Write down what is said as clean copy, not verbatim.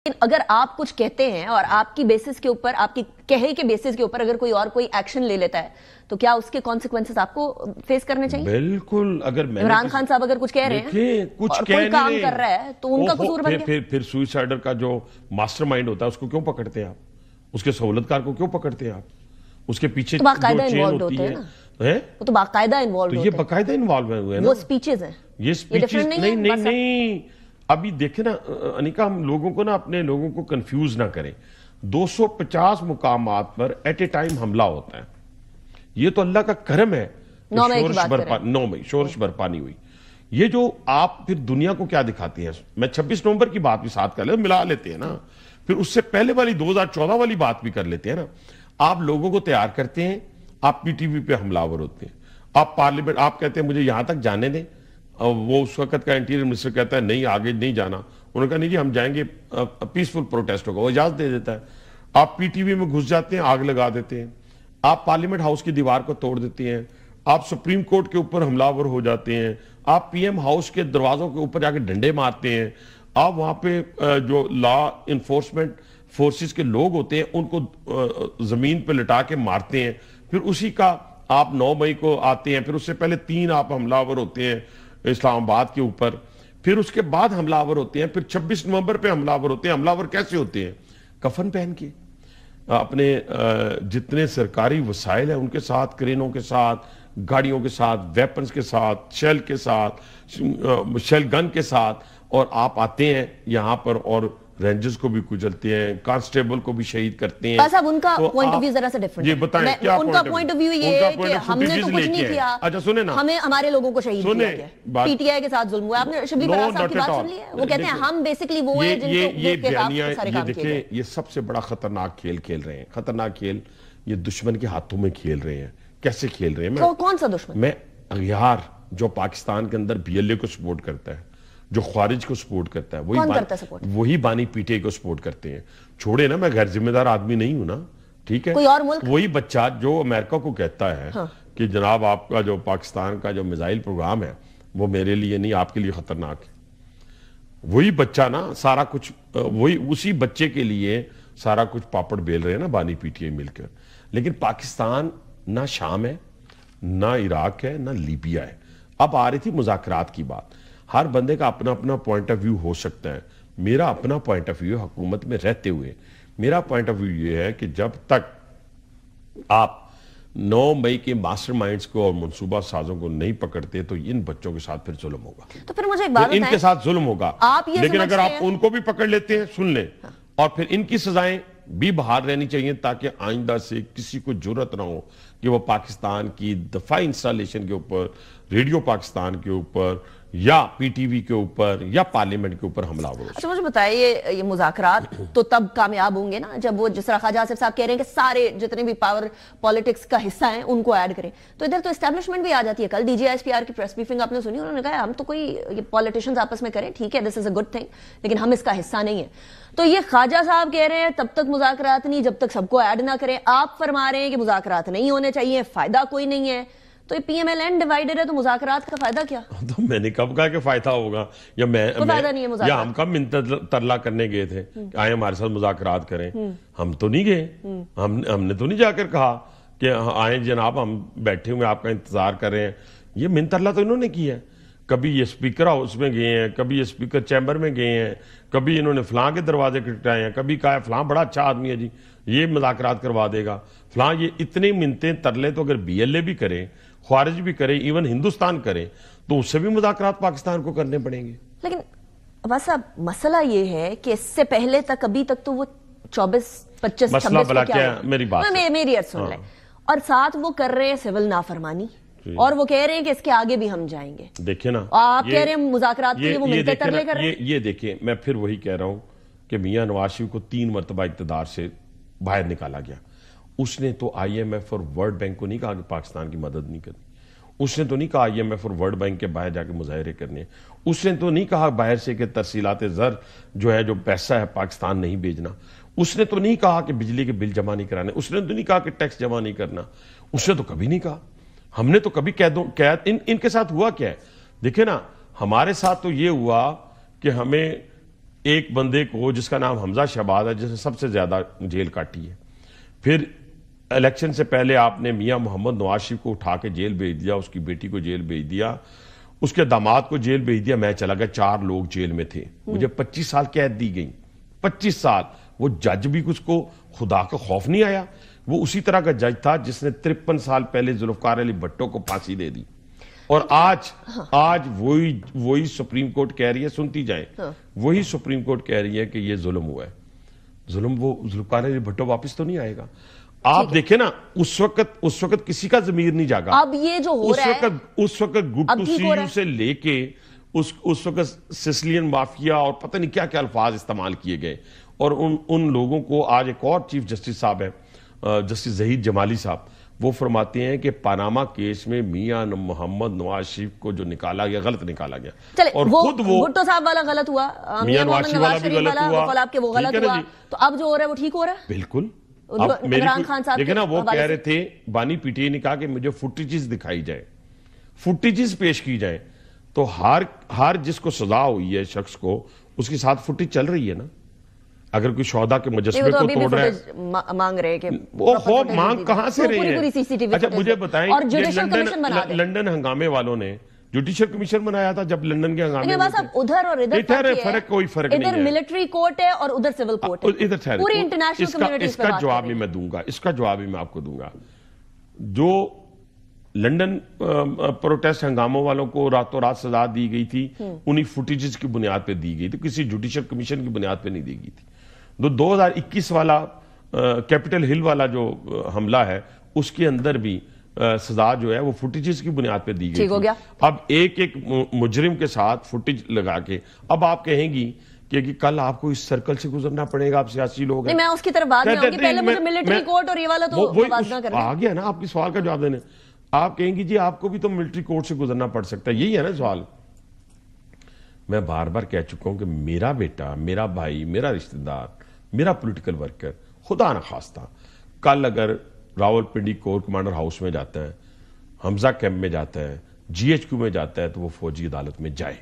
लेकिन अगर आप कुछ कहते हैं और आपकी बेसिस के ऊपर, आपकी कहे के बेसिस के ऊपर अगर कोई और कोई एक्शन ले लेता है तो क्या उसके कॉन्सिक्वेंसेस आपको फेस करने चाहिए? बिल्कुल। अगर इमरान खान साहब अगर कुछ कह रहे हैं कुछ और कह कोई काम नहीं कर रहा है तो उनका कसूर बन गया। फिर सुइसाइडर का जो मास्टरमाइंड होता है उसको क्यों पकड़ते हैं आप? उसके सहूलतकार को क्यों पकड़ते हैं आप? उसके पीछे तो बाकायदा इन्वॉल्व होते हैं ना, वो तो बाकायदा इन्वॉल्व होते हैं। ये बाकायदा इन्वॉल्व हुए हैं ना, वो स्पीचेस हैं, ये स्पीचेस नहीं। अभी देखे ना अनिका, हम लोगों को ना, अपने लोगों को कंफ्यूज ना करें। 250 मुकामात पर एट ए टाइम हमला होता है। ये तो अल्लाह का करम है, 9 मई शोरश बरपा नहीं हुई। ये जो आप फिर दुनिया को क्या दिखाती हैं? मैं 26 नवंबर की बात भी साथ कर ले, मिला लेते हैं ना, फिर उससे पहले वाली 2014 वाली बात भी कर लेते हैं ना। आप लोगों को तैयार करते हैं, आप पीटीवी पे हमलावर होते हैं, आप पार्लियामेंट, आप कहते हैं मुझे यहां तक जाने दें, वो उस वक्त का इंटीरियर मिनिस्टर कहता है नहीं आगे नहीं जाना। उन्होंने कहा नहीं जी हम जाएंगे, पीसफुल प्रोटेस्ट होगा, वो इजाजत दे देता है। आप पीटीवी में घुस जाते हैं, आग लगा देते हैं, आप पार्लियामेंट हाउस की दीवार को तोड़ देते हैं, आप सुप्रीम कोर्ट के ऊपर हमलावर हो जाते हैं, आप पीएम हाउस के दरवाजों के ऊपर जाके डंडे मारते हैं, आप वहां पे जो लॉ इन्फोर्समेंट फोर्सेस के लोग होते हैं उनको जमीन पे लिटा के मारते हैं। फिर उसी का आप 9 मई को आते हैं, फिर उससे पहले 3 आप हमलावर होते हैं इस्लामाबाद के ऊपर, फिर उसके बाद हमलावर होते हैं, फिर 26 नवंबर पे हमलावर होते हैं। हमलावर कैसे होते हैं? कफन पहन के, अपने जितने सरकारी वसाइल हैं उनके साथ, क्रेनों के साथ, गाड़ियों के साथ, वेपन्स के साथ, शेल के साथ, शेल गन के साथ, और आप आते हैं यहां पर और रेंजर्स को भी कुचलते हैं, कांस्टेबल को भी शहीद करते हैं। साहब उनका पॉइंट ऑफ व्यू जरा सा डिफरेंट है। ये बताएं क्या उनका पॉइंट ऑफ व्यू ये है कि हमने तो कुछ नहीं किया। अच्छा सुने ना, हमें हमारे लोगों को शहीद किया गया, पीटीआई के साथ जुल्म हुआ। आपने शबली बरार साहब की बात सुन ली है? वो कहते हैं हम बेसिकली वो हैं जिनको सारे काम किए गए। ये सबसे बड़ा खतरनाक खेल खेल रहे हैं, खतरनाक खेल ये दुश्मन के हाथों में खेल रहे हैं। कैसे खेल रहे हैं? कौन सा दुश्मन? मैं अगयार जो पाकिस्तान के अंदर बीएलए को सपोर्ट करता है, जो ख्वारिज को सपोर्ट करता है, वही बानी पीटीआई को सपोर्ट करते हैं। छोड़े ना, मैं गैर जिम्मेदार आदमी नहीं हूं ना, ठीक है? कोई और मुल्क? वही बच्चा जो अमेरिका को कहता है कि जनाब आपका जो पाकिस्तान का जो मिसाइल प्रोग्राम है वो मेरे लिए नहीं आपके लिए खतरनाक है, वही बच्चा ना सारा कुछ, वही उसी बच्चे के लिए सारा कुछ पापड़ बेल रहे हैं ना बानी पीटीआई मिलकर। लेकिन पाकिस्तान ना शाम है, ना इराक है, ना लीबिया है। अब आ रही थी मुज़ाकरात की बात। हर बंदे का अपना अपना पॉइंट ऑफ व्यू हो सकता है। मेरा अपना पॉइंट ऑफ व्यू हुकूमत में रहते हुए, मेरा पॉइंट ऑफ व्यू ये है कि जब तक आप 9 मई के मास्टरमाइंड्स को और मंसूबा साजों को नहीं पकड़ते तो इन बच्चों के साथ फिर जुल्म होगा। तो फिर मुझे एक बात इनके साथ जुल्म होगा। लेकिन अगर आप उनको भी पकड़ लेते हैं, सुन लें, और फिर इनकी सजाएं भी बाहर रहनी चाहिए ताकि आइंदा से किसी को जरूरत ना हो कि वो पाकिस्तान की दफाई इंस्टॉलेशन के ऊपर, रेडियो पाकिस्तान के ऊपर, या पीटीवी के ऊपर, या पार्लियामेंट के ऊपर हमलावर हो। अच्छा मुझे बताइए, ये मुज़ाकरात तो तब कामयाब होंगे ना जब वो, जिस तरह ख्वाजा आसिफ साहब कह रहे हैं कि सारे जितने भी पावर पॉलिटिक्स का हिस्सा हैं उनको ऐड करें, तो इधर तो एस्टैब्लिशमेंट भी आ जाती है। कल डीजीएसपीआर की प्रेस ब्रीफिंग आपने सुनी, उन्होंने कहा हम तो कोई ये पॉलिटिशियंस आपस में करें, ठीक है, this is a good thing, लेकिन हम इसका हिस्सा नहीं है। तो ये ख्वाजा साहब कह रहे हैं तब तक मुज़ाकरात नहीं जब तक सबको ऐड ना करें, आप फरमा रहे हैं कि मुज़ाकरात नहीं होने चाहिए, फायदा कोई नहीं है। तो ये पीएमएलएन डिवाइडेड है तो मुज़ाकरात का फायदा क्या? तो मैंने कब कहा कि फायदा होगा, या फायदा नहीं है, या हम कब मिन्नत तरला करने गए थे आए हमारे साथ मुज़ाकरात करें? हम तो नहीं गए, हमने तो नहीं जाकर कहा कि आए जनाब हम बैठे हुए आपका इंतजार कर रहे हैं। ये मिन्नत तरला तो इन्होंने किया है। कभी ये स्पीकर हाउस में गए हैं, कभी ये स्पीकर चैम्बर में गए हैं, कभी इन्होंने फलां के दरवाजे खटखटाए हैं, कभी कहा फलां बड़ा अच्छा आदमी है जी ये मुज़ाकरात करवा देगा, फलां। ये इतनी मिन्नतें तरले तो अगर बीएलए भी करे, ख्वारिज भी करे, इवन हिंदुस्तान करे, तो उससे भी मुज़ाकरात पाकिस्तान को करने पड़ेंगे। लेकिन अब्बास साहब मसला ये है कि इससे पहले तक, अभी तक तो वो 24-25 मसला भला क्या? मेरी बात मेरी अर्ज सुन लें। और साथ वो कर रहे हैं सिविल नाफरमानी, और वो कह रहे हैं कि इसके आगे भी हम जाएंगे। देखिए ना, आप कह रहे हैं मुज़ाकरात के लिए वो मिलते तरले कर रहे हैं। ये देखिए, मैं फिर वही कह रहा हूं कि मियां नवाज शरीफ को 3 मरतबा इक़्तिदार से बाहर निकाला गया। उसने तो आईएमएफ और वर्ल्ड बैंक को नहीं कहा कि पाकिस्तान की मदद नहीं करनी। उसने तो नहीं कहा आईएमएफ और वर्ल्ड बैंक के बाहर जाके मुजाहरे करने। उसने तो नहीं कहा बाहर से कि तरसीलात ज़र जो है, जो पैसा है पाकिस्तान नहीं भेजना। उसने तो नहीं कहा कि बिजली के बिल जमा नहीं कराने। उसने तो नहीं कहा कि टैक्स जमा नहीं करना। उसने तो कभी नहीं कहा। हमने तो कभी इनके साथ हुआ क्या है? देखिए ना, हमारे साथ तो ये हुआ कि हमें एक बंदे को जिसका नाम हमजा शहबाज है, जिसने सबसे ज्यादा जेल काटी है। फिर इलेक्शन से पहले आपने मियां मोहम्मद नवाज शरीफ को उठा के जेल भेज दिया, उसकी बेटी को जेल भेज दिया, उसके दामाद को जेल भेज दिया, मैं चला गया, 4 लोग जेल में थे, मुझे 25 साल कैद दी गई, 25 साल। वो जज भी उसको खुदा का खौफ नहीं आया, वो उसी तरह का जज था जिसने 53 साल पहले जुल्फकार अली भट्टो को फांसी दे दी। और आज वही सुप्रीम कोर्ट कह रही है, सुनती जाए, वही सुप्रीम कोर्ट कह रही है कि ये जुल्म हुआ है। जुल्म, वो जुल्फकार अली भट्टो वापस तो नहीं आएगा। आप देखे ना, उस वक्त किसी का जमीर नहीं जागा। अब ये जो हो रहा है, उस वक्त गुड टू सी यू से लेके उस वक्त सिसिलियन माफिया और पता नहीं क्या क्या अल्फाज इस्तेमाल किए गए। और उन लोगों को आज एक और चीफ जस्टिस साहब है, जस्टिस जहीद जमाली साहब, वो फरमाते हैं कि पनामा केस में मियां मोहम्मद नवाज शरीफ को जो निकाला गया, गलत निकाला गया। चले, और खुद वो भुट्टो साहब वाला गलत हुआ, मियां नवाज शरीफ वाला भी गलत हुआ, आपके वो गलत हुआ, तो अब जो हो रहा है वो ठीक हो रहा है। बिल्कुल। इमरान खान साहब लेकिन ना वो कह रहे थे, बानी पीटीए ने कहा कि मुझे फुटेजेस दिखाई जाए, फुटेजेस पेश की जाए। तो हर जिसको सजा हुई है शख्स को, उसके साथ फुटेज चल रही है ना। अगर कोई शौदा के मुजस्समे को तोड़ रहा है, मांग रहे कि वो खौफ मांग कहां से रही है? अच्छा मुझे बताएं, और जुडिशल कमीशन बना दे। लंदन हंगामे वालों ने जुडिशल कमीशन बनाया था जब लंदन के हंगामे बस अब उधर और इधर कोई फर्क नहीं है। इधर मिलिट्री कोर्ट है और उधर सिविल कोर्ट है, इधर पूरी इंटरनेशनल कम्युनिटी इसका जवाब भी मैं दूंगा, इसका जवाब भी मैं आपको दूंगा। जो लंदन प्रोटेस्ट हंगामों वालों को रातों रात सजा दी गई थी, उन्हीं फुटेजेस की बुनियाद पे दी गई थी, किसी जुडिशल कमीशन की बुनियाद पे नहीं दी गई थी। 2021 वाला कैपिटल हिल वाला जो हमला है, उसके अंदर भी सजा जो है वो फुटेजेस की बुनियाद पे दी गई। ठीक हो गया। अब एक मुजरिम के साथ फुटेज लगा के अब आप कहेंगी कि कल आपको इस सर्कल से गुजरना पड़ेगा, आप सियासी लोग हैं। मैं उसकी तरफ बात नहीं, पहले मुझे मिलिट्री कोर्ट और ये वाला तो मवाजना करना आ गया ना। आपके सवाल का जवाब देने आप कहेंगी जी आपको भी तो मिलिट्री कोर्ट से गुजरना पड़ सकता है, यही है ना सवाल। मैं बार बार कह चुका हूं कि मेरा बेटा, मेरा भाई, मेरा रिश्तेदार, मेरा पॉलिटिकल वर्कर खुदा न खास्ता कल अगर रावलपिंडी कोर कमांडर हाउस में जाता है, हमजा कैंप में जाता है, GHQ में जाता है, तो वो फौजी अदालत में जाए।